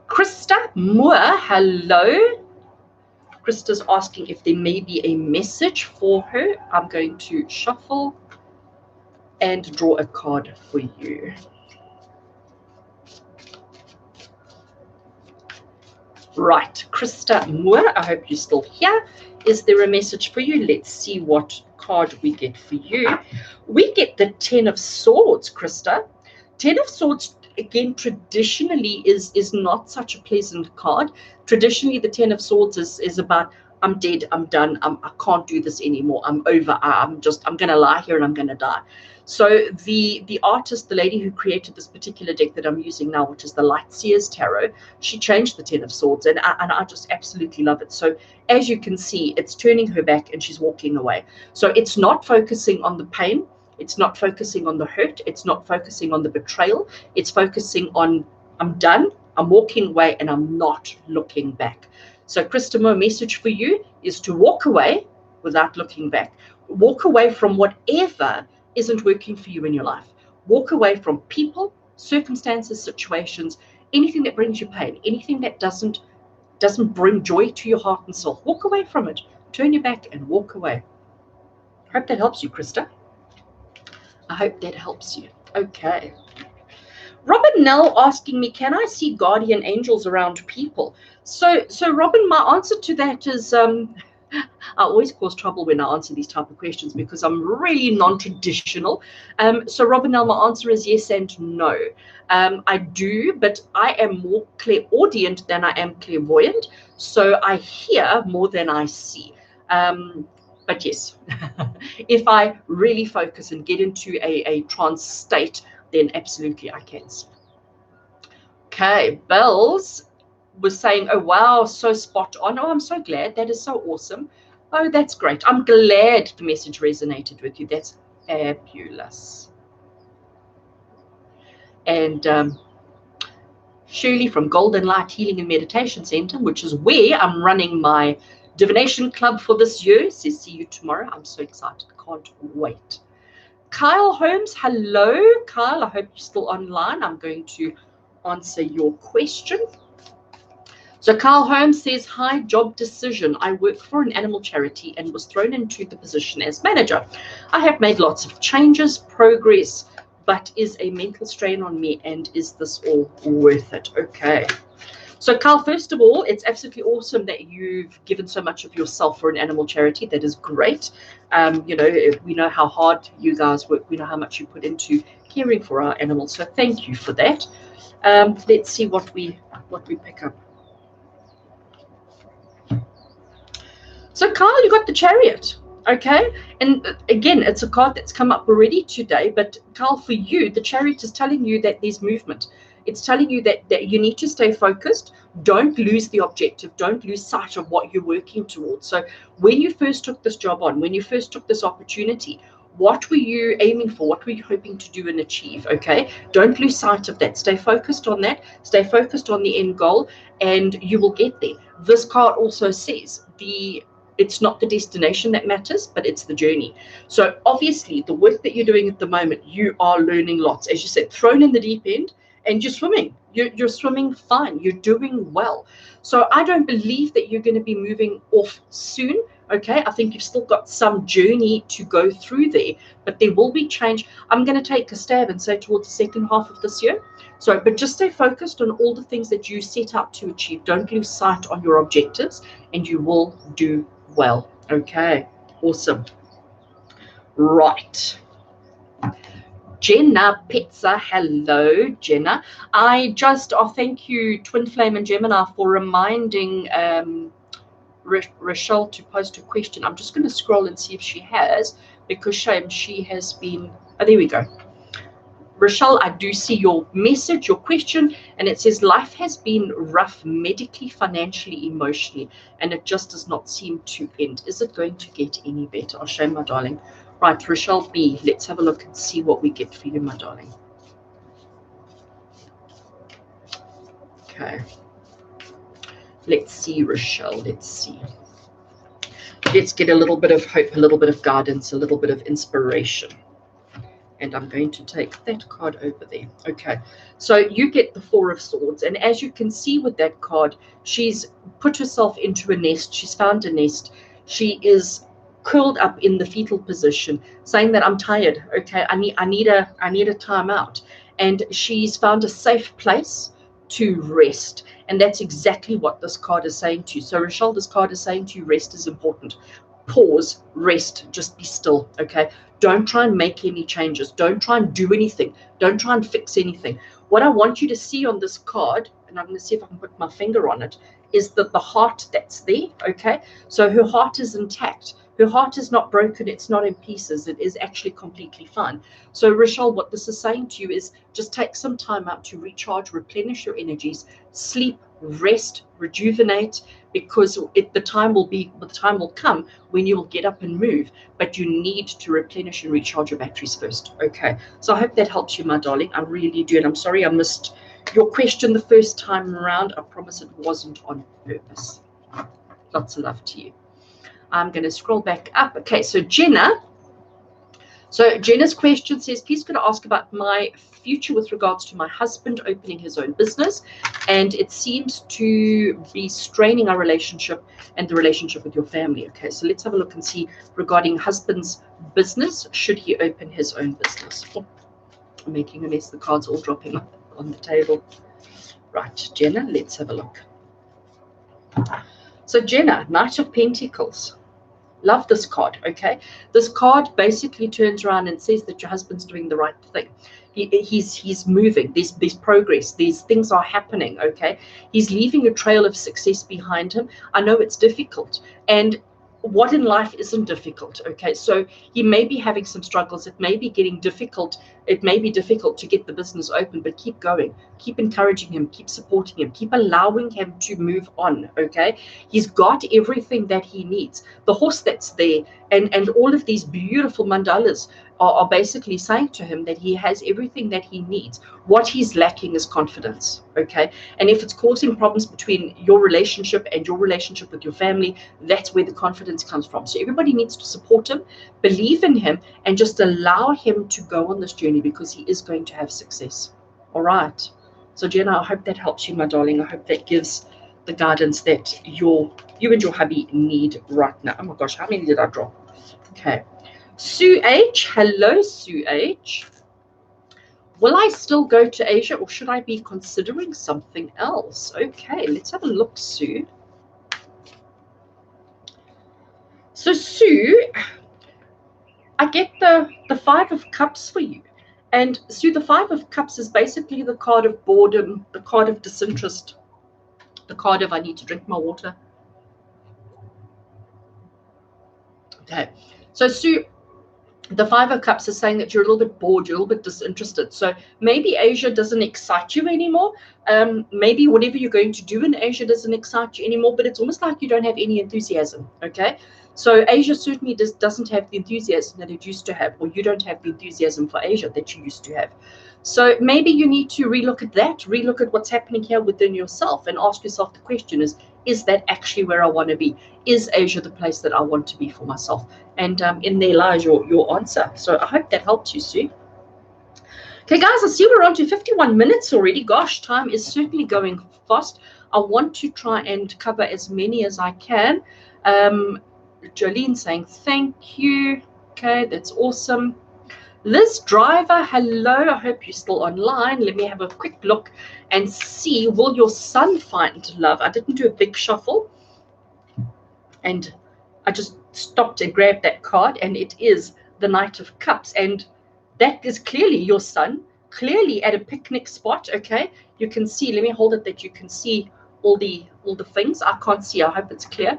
Krista Moore, hello. Krista's asking if there may be a message for her. I'm going to shuffle and draw a card for you. Right, Krista Moore, I hope you're still here. Is there a message for you? Let's see what card we get for you. We get the Ten of Swords, Krista. Ten of Swords, again, traditionally is not such a pleasant card. Traditionally, the Ten of Swords is about, I'm dead, I'm done, I can't do this anymore, I'm over, I'm going to lie here and I'm going to die. So the artist, the lady who created this particular deck that I'm using now, which is the Light Seers Tarot, she changed the Ten of Swords, and I just absolutely love it. So as you can see, it's turning her back and she's walking away. So it's not focusing on the pain, it's not focusing on the hurt, it's not focusing on the betrayal, it's focusing on, I'm done, I'm walking away, and I'm not looking back. So Krista, my message for you is to walk away without looking back. Walk away from whatever isn't working for you in your life. Walk away from people, circumstances, situations, anything that brings you pain, anything that doesn't bring joy to your heart and soul. Walk away from it. Turn your back and walk away. I hope that helps you, Krista. I hope that helps you. Okay. Robin Nell asking me, can I see guardian angels around people? So Robin, my answer to that is, I always cause trouble when I answer these type of questions because I'm really non-traditional. So Robin Nell, my answer is yes and no. I do, but I am more clairaudient than I am clairvoyant. So I hear more than I see. But yes, if I really focus and get into a trance state, then absolutely I can. Okay, Bells was saying, oh wow, so spot on. Oh, I'm so glad. That is so awesome. Oh, that's great. I'm glad the message resonated with you. That's fabulous. And Shirley from Golden Light Healing and Meditation Center, which is where I'm running my divination club for this year, says see you tomorrow. I'm so excited, can't wait. Kyle Holmes, hello Kyle, I hope you're still online. I'm going to answer your question. So Kyle Holmes says, hi, job decision. I work for an animal charity and was thrown into the position as manager. I have made lots of changes, progress, but is a mental strain on me, and is this all worth it? Okay. So Kyle, first of all, it's absolutely awesome that you've given so much of yourself for an animal charity. That is great. We know how hard you guys work. We know how much you put into caring for our animals. So thank you for that. Let's see what we pick up. So Kyle, you got the Chariot, okay? And again, it's a card that's come up already today, but Kyle, for you, the Chariot is telling you that there's movement. It's telling you that you need to stay focused. Don't lose the objective. Don't lose sight of what you're working towards. So when you first took this job on, when you first took this opportunity, what were you aiming for? What were you hoping to do and achieve? Okay, don't lose sight of that. Stay focused on that. Stay focused on the end goal, and you will get there. This card also says it's not the destination that matters, but it's the journey. So obviously the work that you're doing at the moment, you are learning lots. As you said, thrown in the deep end, and you're swimming. You're swimming fine. You're doing well. So I don't believe that you're going to be moving off soon. Okay, I think you've still got some journey to go through there, but there will be change. I'm going to take a stab and say towards the second half of this year. So, but just stay focused on all the things that you set out to achieve. Don't lose sight on your objectives, and you will do well. Okay, awesome. Right. Jenna Pizza, hello Jenna. Thank you Twin Flame and Gemini for reminding Rochelle to post a question. I'm just going to scroll and see if she has, because she has been, oh, there we go. Rochelle, I do see your message, your question, and it says life has been rough medically, financially, emotionally, and it just does not seem to end. Is it going to get any better? I'll show you, my darling. Right, Rochelle B, let's have a look and see what we get for you, my darling. Okay. Let's see, Rochelle, let's see. Let's get a little bit of hope, a little bit of guidance, a little bit of inspiration. And I'm going to take that card over there. Okay, so you get the Four of Swords, and as you can see with that card, she's put herself into a nest. She's found a nest. She is curled up in the fetal position, saying that I'm tired. Okay, I need a time out, and she's found a safe place to rest. And that's exactly what this card is saying to you. So Rochelle, this card is saying to you, rest is important. Pause, rest, just be still. Okay, don't try and make any changes. Don't try and do anything. Don't try and fix anything. What I want you to see on this card, and I'm going to see if I can put my finger on it, is that the heart that's there. Okay, so her heart is intact. Her heart is not broken. It's not in pieces. It is actually completely fine. So Rochelle, what this is saying to you is just take some time out to recharge, replenish your energies, sleep, rest, rejuvenate, because the time will come when you will get up and move, but you need to replenish and recharge your batteries first. Okay, so I hope that helps you, my darling. I really do, and I'm sorry I missed your question the first time around. I promise it wasn't on purpose. Lots of love to you. I'm going to scroll back up. Okay, so Jenna. So Jenna's question says, please could I ask about my future with regards to my husband opening his own business, and it seems to be straining our relationship and the relationship with your family. Okay, so let's have a look and see regarding husband's business. Should he open his own business? Oh, I'm making a mess. The cards all dropping on the table. Right, Jenna, let's have a look. So Jenna, Knight of Pentacles. Love this card. Okay, this card basically turns around and says that your husband's doing the right thing. He's moving. There's progress. These things are happening. Okay, he's leaving a trail of success behind him. I know it's difficult, and what in life isn't difficult? Okay, so he may be having some struggles. It may be getting difficult it may be difficult to get the business open, but keep going, keep encouraging him, keep supporting him, keep allowing him to move on. Okay, he's got everything that he needs. The horse that's there, and all of these beautiful mandalas are basically saying to him that he has everything that he needs. What he's lacking is confidence. Okay, and if it's causing problems between your relationship and your relationship with your family, that's where the confidence comes from. So everybody needs to support him, believe in him, and just allow him to go on this journey, because he is going to have success. All right. So Jenna, I hope that helps you, my darling. I hope that gives the guidance that you and your hubby need right now. Oh my gosh, how many did I drop? Okay. Sue H. Hello, Sue H. Will I still go to Asia, or should I be considering something else? Okay, let's have a look, Sue. So Sue, I get the Five of Cups for you. And Sue, the Five of Cups is basically the card of boredom, the card of disinterest, the card of I need to drink my water. Okay. So Sue, the Five of Cups is saying that you're a little bit bored, you're a little bit disinterested. So maybe Asia doesn't excite you anymore. Maybe whatever you're going to do in Asia doesn't excite you anymore, but it's almost like you don't have any enthusiasm. Okay. So Asia certainly doesn't have the enthusiasm that it used to have, or you don't have the enthusiasm for Asia that you used to have. So maybe you need to relook at that, relook at what's happening here within yourself, and ask yourself the question is that actually where I want to be? Is Asia the place that I want to be for myself? And in there lies your answer. So I hope that helps you, Sue. Okay, guys, I see we're on to 51 minutes already. Gosh, time is certainly going fast. I want to try and cover as many as I can. Jolene saying thank you. Okay, that's awesome. Liz Driver, hello. I hope you're still online. Let me have a quick look and see, will your son find love? I didn't do a big shuffle, and I just stopped and grabbed that card, and it is the Knight of Cups, and that is clearly your son, clearly at a picnic spot. Okay, you can see, let me hold it that you can see all the things. I can't see, I hope it's clear.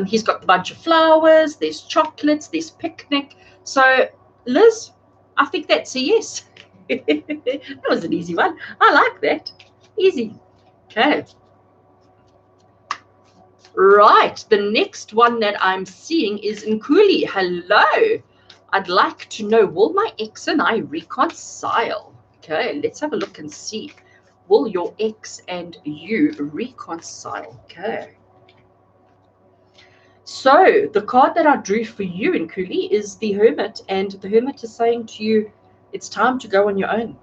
He's got the bunch of flowers, there's chocolates, there's picnic. So Liz, I think that's a yes. That was an easy one. I like that. Easy. Okay. Right. The next one that I'm seeing is Nkuli. Hello. I'd like to know, will my ex and I reconcile? Okay, let's have a look and see. Will your ex and you reconcile? Okay. So the card that I drew for you, Nkuli, is the Hermit, and the Hermit is saying to you, it's time to go on your own.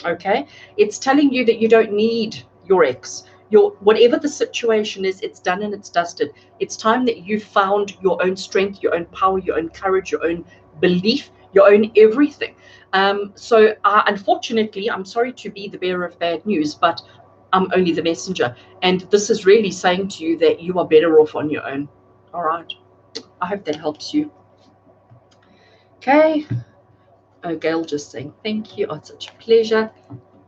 Okay, it's telling you that you don't need your ex. Whatever the situation is, it's done and it's dusted. It's time that you found your own strength, your own power, your own courage, your own belief, your own everything. So unfortunately, I'm sorry to be the bearer of bad news, but I'm only the messenger, and this is really saying to you that you are better off on your own. All right. I hope that helps you. Okay. Oh, Gail just saying thank you. Oh, it's such a pleasure.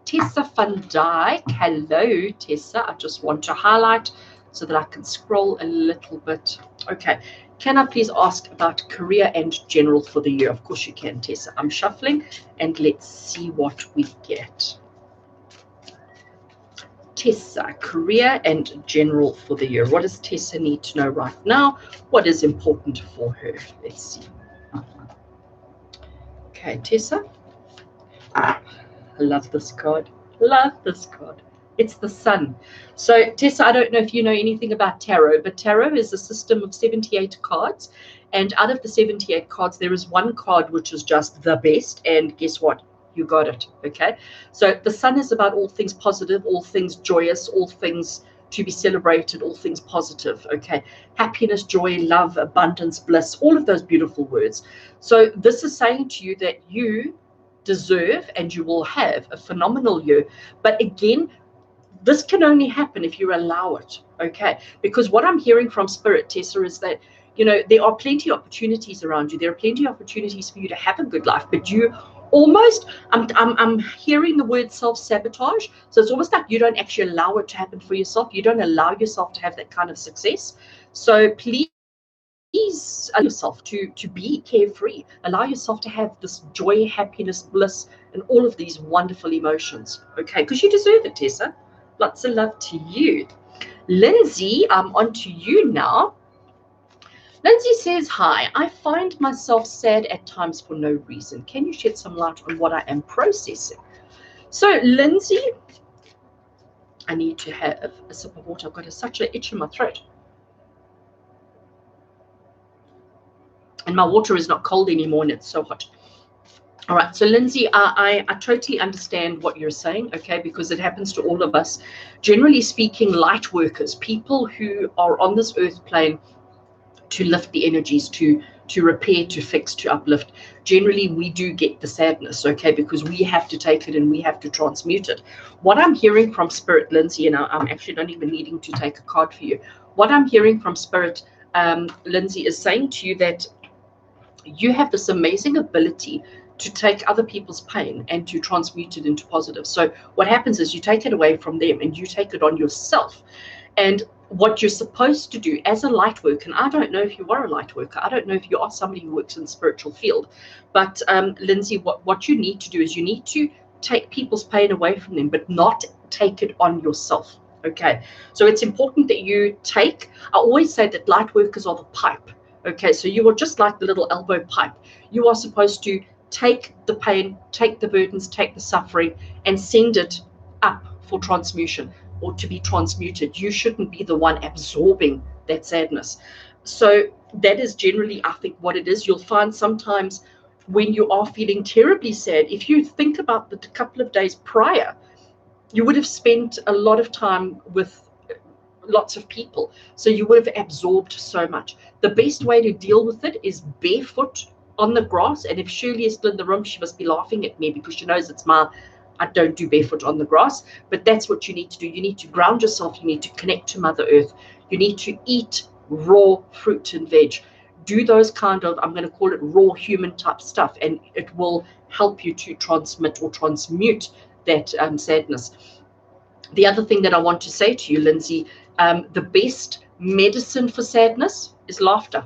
Tessa van Dyke. Hello, Tessa. I just want to highlight so that I can scroll a little bit. Okay. Can I please ask about career and general for the year? Of course you can, Tessa. I'm shuffling, and let's see what we get. Tessa, career and general for the year. What does Tessa need to know right now? What is important for her? Let's see. Okay, Tessa. I love this card. Love this card. It's the Sun. So, Tessa, I don't know if you know anything about tarot, but tarot is a system of 78 cards. And out of the 78 cards, there is one card which is just the best. And guess what? You got it. Okay. So the Sun is about all things positive, all things joyous, all things to be celebrated, all things positive. Okay. Happiness, joy, love, abundance, bliss, all of those beautiful words. So this is saying to you that you deserve and you will have a phenomenal year. But again, this can only happen if you allow it. Okay. Because what I'm hearing from Spirit, Tessa, is that there are plenty of opportunities around you. There are plenty of opportunities for you to have a good life, but you almost, I'm hearing the word self-sabotage. So it's almost like you don't actually allow it to happen for yourself. You don't allow yourself to have that kind of success. So please allow yourself to be carefree. Allow yourself to have this joy, happiness, bliss, and all of these wonderful emotions. Okay, because you deserve it, Tessa. Lots of love to you. Lindsay, I'm on to you now. Lindsay says, hi, I find myself sad at times for no reason. Can you shed some light on what I am processing? So, Lindsay, I need to have a sip of water. I've got such an itch in my throat. And my water is not cold anymore and it's so hot. All right, so Lindsay, I totally understand what you're saying, okay, because it happens to all of us. Generally speaking, light workers, people who are on this earth plane to lift the energies, to repair, to fix, to uplift. Generally, we do get the sadness, okay, because we have to take it and we have to transmute it. What I'm hearing from Spirit, Lindsay, and I'm actually not even needing to take a card for you. What I'm hearing from Spirit, Lindsay, is saying to you that you have this amazing ability to take other people's pain and to transmute it into positive. So what happens is you take it away from them and you take it on yourself. And what you're supposed to do as a light worker, and I don't know if you are a light worker, I don't know if you are somebody who works in the spiritual field, but Lindsay, what you need to do is you need to take people's pain away from them, but not take it on yourself. Okay, so it's important that you take, I always say that light workers are the pipe. Okay, so you are just like the little elbow pipe. You are supposed to take the pain, take the burdens, take the suffering, and send it up for transmutation or to be transmuted. You shouldn't be the one absorbing that sadness. So that is generally, I think, what it is. You'll find sometimes when you are feeling terribly sad, if you think about the couple of days prior, you would have spent a lot of time with lots of people. So you would have absorbed so much. The best way to deal with it is barefoot on the grass. And if Shirley is still in the room, she must be laughing at me because she knows I don't do barefoot on the grass. But that's what you need to do. You need to ground yourself. You need to connect to Mother Earth. You need to eat raw fruit and veg. Do those kind of, I'm going to call it raw human type stuff. And it will help you to transmit or transmute that sadness. The other thing that I want to say to you, Lindsay, the best medicine for sadness is laughter.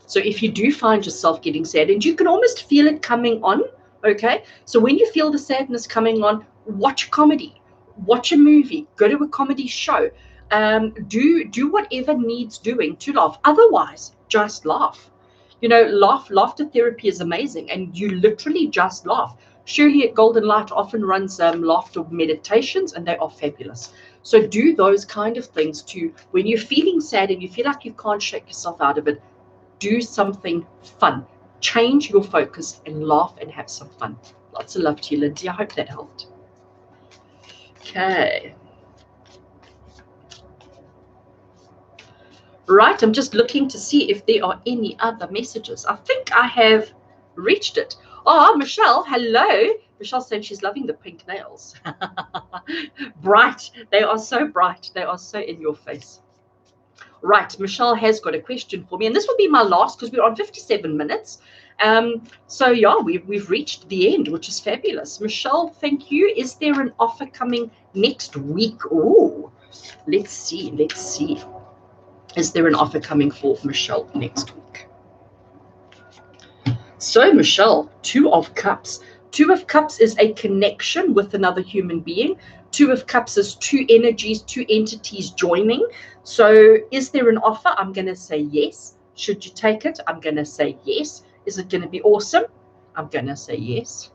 So if you do find yourself getting sad, and you can almost feel it coming on, okay? So when you feel the sadness coming on, watch comedy, watch a movie, go to a comedy show, do whatever needs doing to laugh. Otherwise, just laugh. You know, laughter therapy is amazing, and you literally just laugh. Shirley at Golden Light often runs laughter meditations, and they are fabulous. So do those kind of things too. When you're feeling sad and you feel like you can't shake yourself out of it, do something fun. Change your focus and laugh and have some fun. Lots of love to you, Lindsay. I hope that helped. Okay. Right, I'm just looking to see if there are any other messages. I think I have reached it. Oh, Michelle, hello. Michelle's saying she's loving the pink nails. Bright. They are so bright. They are so in your face. Right, Michelle has got a question for me, and this will be my last because we're on 57 minutes. So yeah, we've reached the end, which is fabulous. Michelle, thank you. Is there an offer coming next week? Oh, let's see. Is there an offer coming for Michelle next week? So Michelle, Two of Cups. Two of Cups is a connection with another human being. Two of Cups is two energies, two entities joining. So is there an offer? I'm going to say yes. Should you take it? I'm going to say yes. Is it going to be awesome? I'm going to say yes.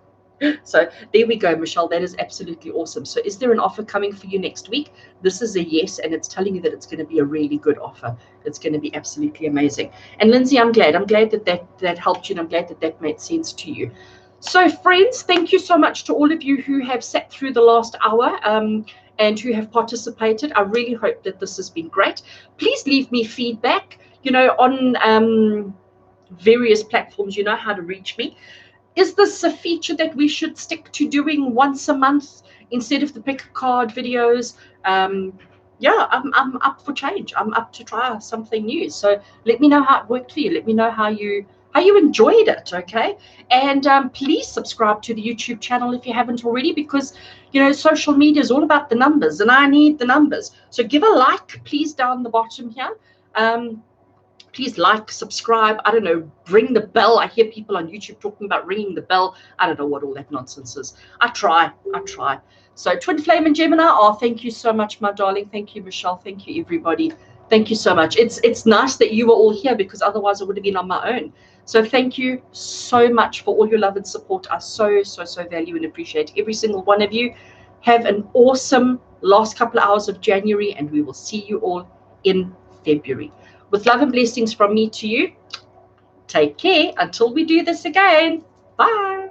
So there we go, Michelle. That is absolutely awesome. So is there an offer coming for you next week? This is a yes, and it's telling you that it's going to be a really good offer. It's going to be absolutely amazing. And Lindsay, I'm glad that helped you, and I'm glad that made sense to you. So friends, thank you so much to all of you who have sat through the last hour and who have participated. I really hope that this has been great. Please leave me feedback, on various platforms. You know how to reach me. Is this a feature that we should stick to doing once a month instead of the pick a card videos? Yeah, I'm up for change. I'm up to try something new. So let me know how it worked for you. Let me know how you enjoyed it, okay? And please subscribe to the YouTube channel if you haven't already, because social media is all about the numbers, and I need the numbers. So give a like, please, down the bottom here. Please like, subscribe. I don't know, ring the bell. I hear people on YouTube talking about ringing the bell. I don't know what all that nonsense is. I try. So Twin Flame and Gemini, thank you so much, my darling. Thank you, Michelle. Thank you, everybody. Thank you so much. It's nice that you were all here, because otherwise I would have been on my own. So thank you so much for all your love and support. I so value and appreciate every single one of you. Have an awesome last couple of hours of January, and we will see you all in February. With love and blessings from me to you. Take care until we do this again. Bye.